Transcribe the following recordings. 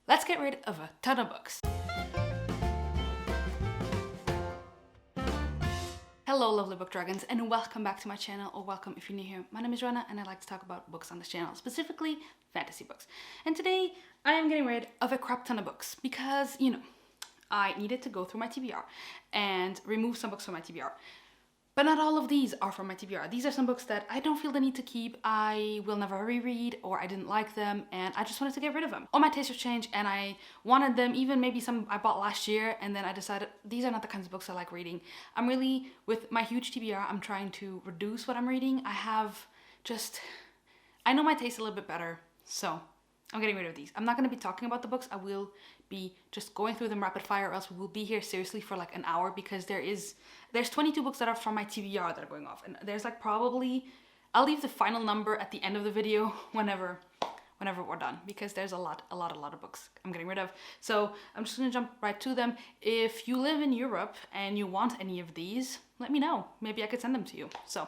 Let's get rid of a ton of books. Hello lovely book dragons, and welcome back to my channel, or welcome if you're new here. My name is Joana and I like to talk about books on this channel, specifically fantasy books. And today I am getting rid of a crap ton of books because, you know, I needed to go through my TBR and remove some books from my TBR. But not all of these are from my TBR. These are some books that I don't feel the need to keep, I will never reread, or I didn't like them, and I just wanted to get rid of them. All my tastes have changed, and I wanted them, even maybe some I bought last year, and then I decided these are not the kinds of books I like reading. I'm really, with my huge TBR, I'm trying to reduce what I'm reading. I know my taste a little bit better, so I'm getting rid of these. I'm not going to be talking about the books. I will be just going through them rapid fire, or else we will be here seriously for like an hour, because there's 22 books that are from my TBR that are going off, and there's like probably, I'll leave the final number at the end of the video whenever we're done, because there's a lot of books I'm getting rid of. So I'm just gonna jump right to them. If you live in Europe and you want any of these, let me know. Maybe I could send them to you. So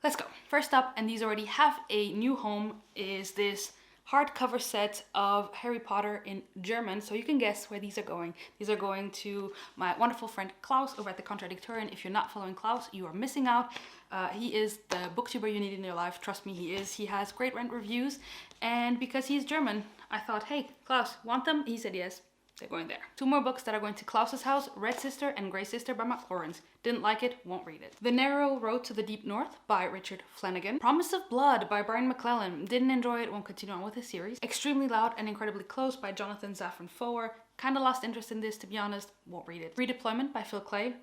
let's go. First up, and these already have a new home, is this hardcover set of Harry Potter in German. So you can guess where these are going. These are going to my wonderful friend Klaus over at The Contradictorian. If you're not following Klaus, you are missing out. He is the booktuber you need in your life. Trust me, he is. He has great rent reviews. And because he's German, I thought, hey, Klaus, want them? He said yes. They're going there. Two more books that are going to Klaus's house: Red Sister and Grey Sister by Matt Lawrence. Didn't like it, won't read it. The Narrow Road to the Deep North by Richard Flanagan. Promise of Blood by Brian McClellan. Didn't enjoy it, won't continue on with the series. Extremely Loud and Incredibly Close by Jonathan Safran Foer. Kinda lost interest in this, to be honest, won't read it. Redeployment by Phil Clay.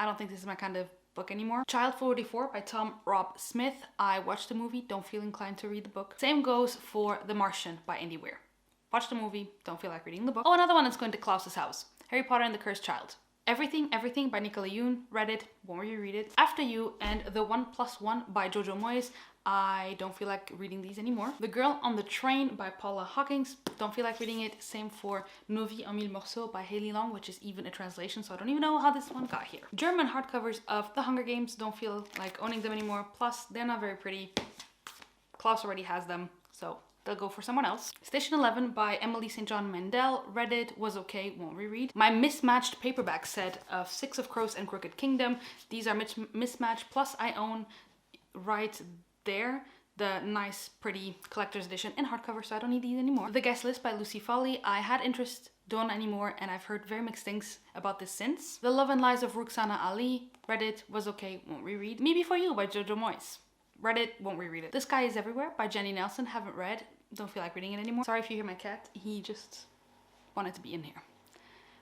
I don't think this is my kind of book anymore. Child 44 by Tom Rob Smith. I watched the movie, don't feel inclined to read the book. Same goes for The Martian by Andy Weir. Watch the movie, don't feel like reading the book. Oh, another one that's going to Klaus's house. Harry Potter and the Cursed Child. Everything by Nicola Yoon. Read it, won't reread it. After You and The 1+1 by Jojo Moyes. I don't feel like reading these anymore. The Girl on the Train by Paula Hawkins. Don't feel like reading it. Same for Nos vies en mille morceaux by Haley Long, which is even a translation, so I don't even know how this one got here. German hardcovers of The Hunger Games. Don't feel like owning them anymore. Plus, they're not very pretty. Klaus already has them, so they'll go for someone else. Station 11 by Emily St. John Mandel. Read it, was okay, won't reread. My mismatched paperback set of Six of Crows and Crooked Kingdom. These are mismatched, plus I own right there the nice, pretty collector's edition in hardcover, so I don't need these anymore. The Guest List by Lucy Foley. I had interest, don't anymore, and I've heard very mixed things about this since. The Love and Lies of Ruxana Ali. Read it, was okay, won't reread. Me Before You by Jojo Moyes. Read it, won't reread it. The Sky is Everywhere by Jenny Nelson. Haven't read, don't feel like reading it anymore. Sorry if you hear my cat, he just wanted to be in here.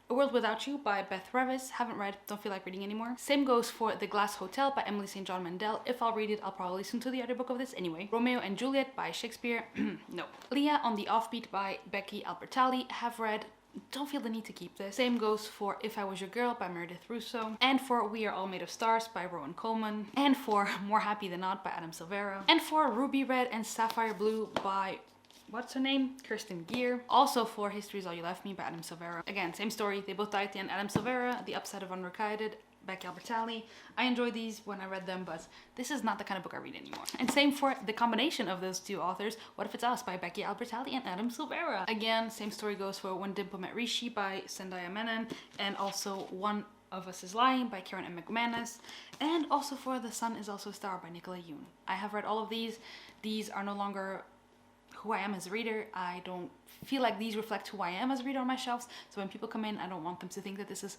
A World Without You by Beth Revis. Haven't read, don't feel like reading anymore. Same goes for The Glass Hotel by Emily St. John Mandel. If I'll read it, I'll probably listen to the other book of this anyway. Romeo and Juliet by Shakespeare. No. Leah on the Offbeat by Becky Albertalli. Have read, don't feel the need to keep this. Same goes for If I Was Your Girl by Meredith Russo. And for We Are All Made of Stars by Rowan Coleman. And for More Happy Than Not by Adam Silvera. And for Ruby Red and Sapphire Blue by, what's her name? Kirsten Gear. Also for History Is All You Left Me by Adam Silvera. Again, same story. They both died at the end. Adam Silvera, The Upside of Unrequited, Becky Albertalli. I enjoyed these when I read them, but this is not the kind of book I read anymore. And same for the combination of those two authors, What If It's Us by Becky Albertalli and Adam Silvera. Again, same story goes for When Dimple Met Rishi by Zendaya Menon, and also One of Us Is Lying by Karen M. McManus, and also for The Sun Is Also a Star by Nicola Yoon. I have read all of these. These are no longer who I am as a reader. I don't feel like these reflect who I am as a reader on my shelves, so when people come in, I don't want them to think that this is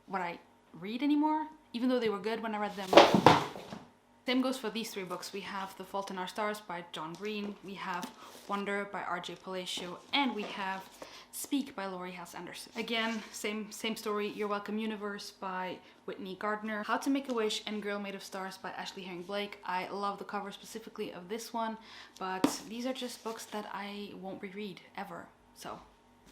what I read anymore, even though they were good when I read them. Same goes for these three books. We have The Fault in Our Stars by John Green, we have Wonder by R.J. Palacio, and we have Speak by Laurie House Anderson. Again, same story. Your Welcome Universe by Whitney Gardner, How to Make a Wish and Girl Made of Stars by Ashley Herring Blake. I love the cover specifically of this one, but these are just books that I won't reread ever, so.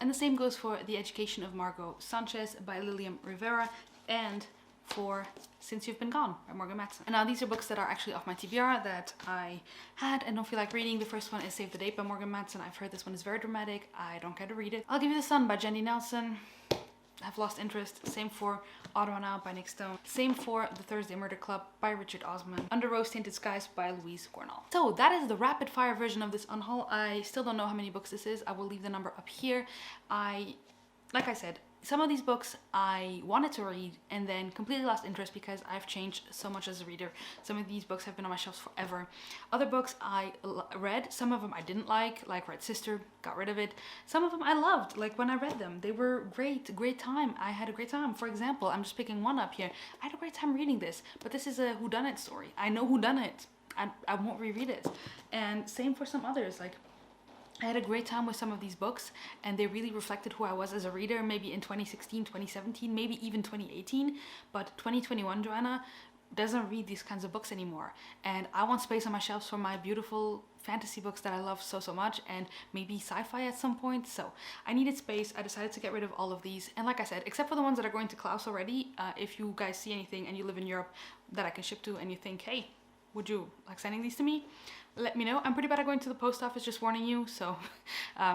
And the same goes for The Education of Margot Sanchez by Lilian Rivera, and for Since You've Been Gone by Morgan Matson. And now these are books that are actually off my TBR that I had and don't feel like reading. The first one is Save the Date by Morgan Matson. I've heard this one is very dramatic. I don't care to read it. I'll Give You the Sun by Jenny Nelson. have lost interest. Same for Joana by Nick Stone. Same for The Thursday Murder Club by Richard Osman. Under Rose-Tinted Skies by Louise Cornell. So that is the rapid fire version of this unhaul. I still don't know how many books this is. I will leave the number up here. Like I said, some of these books I wanted to read and then completely lost interest because I've changed so much as a reader. Some of these books have been on my shelves forever. Other books I read, some of them I didn't like Red Sister, got rid of it. Some of them I loved, like when I read them. They were great time. I had a great time. For example, I'm just picking one up here. I had a great time reading this, but this is a whodunit story. I know whodunit. I won't reread it. And same for some others, like I had a great time with some of these books and they really reflected who I was as a reader, maybe in 2016, 2017, maybe even 2018, but 2021 Joanna doesn't read these kinds of books anymore. And I want space on my shelves for my beautiful fantasy books that I love so much, and maybe sci-fi at some point. So I needed space. I decided to get rid of all of these. And like I said, except for the ones that are going to Klaus already, if you guys see anything and you live in Europe that I can ship to and you think, hey, would you like sending these to me? Let me know. I'm pretty bad at going to the post office, just warning you, so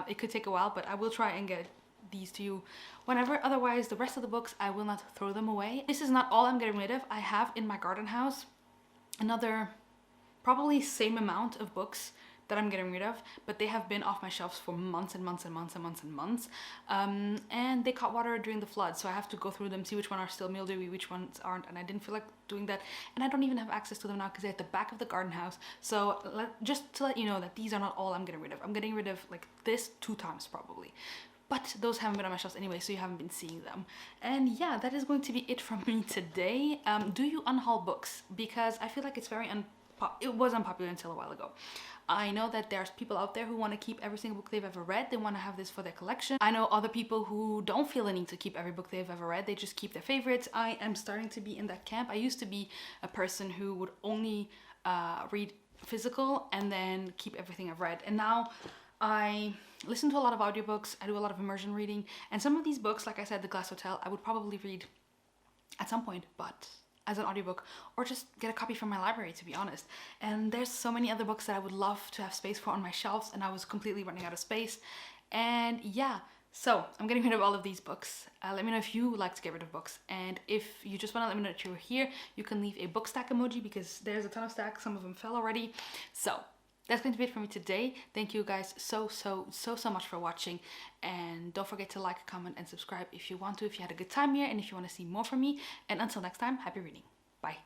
it could take a while, but I will try and get these to you whenever. Otherwise, the rest of the books, I will not throw them away. This is not all I'm getting rid of. I have in my garden house another probably same amount of books that I'm getting rid of, but they have been off my shelves for months and months and months and months and months. And they caught water during the flood, so I have to go through them, see which ones are still mildewy, which ones aren't, and I didn't feel like doing that. And I don't even have access to them now because they're at the back of the garden house. So just to let you know that these are not all I'm getting rid of. I'm getting rid of like this 2 times probably. But those haven't been on my shelves anyway, so you haven't been seeing them. And yeah, that is going to be it from me today. Do you unhaul books? Because I feel like it's very it was unpopular until a while ago. I know that there's people out there who want to keep every single book they've ever read. They want to have this for their collection. I know other people who don't feel the need to keep every book they've ever read. They just keep their favorites. I am starting to be in that camp. I used to be a person who would only read physical and then keep everything I've read. And now I listen to a lot of audiobooks. I do a lot of immersion reading. And some of these books, like I said, The Glass Hotel, I would probably read at some point, but as an audiobook, or just get a copy from my library, to be honest. And there's so many other books that I would love to have space for on my shelves, and I was completely running out of space. And yeah, so I'm getting rid of all of these books. Let me know if you like to get rid of books, and if you just want to let me know that you're here, you can leave a book stack emoji because there's a ton of stacks. Some of them fell already. So that's going to be it for me today. Thank you guys so much for watching, and don't forget to like, comment, and subscribe if you want to, if you had a good time here and if you want to see more from me. And until next time, happy reading. Bye.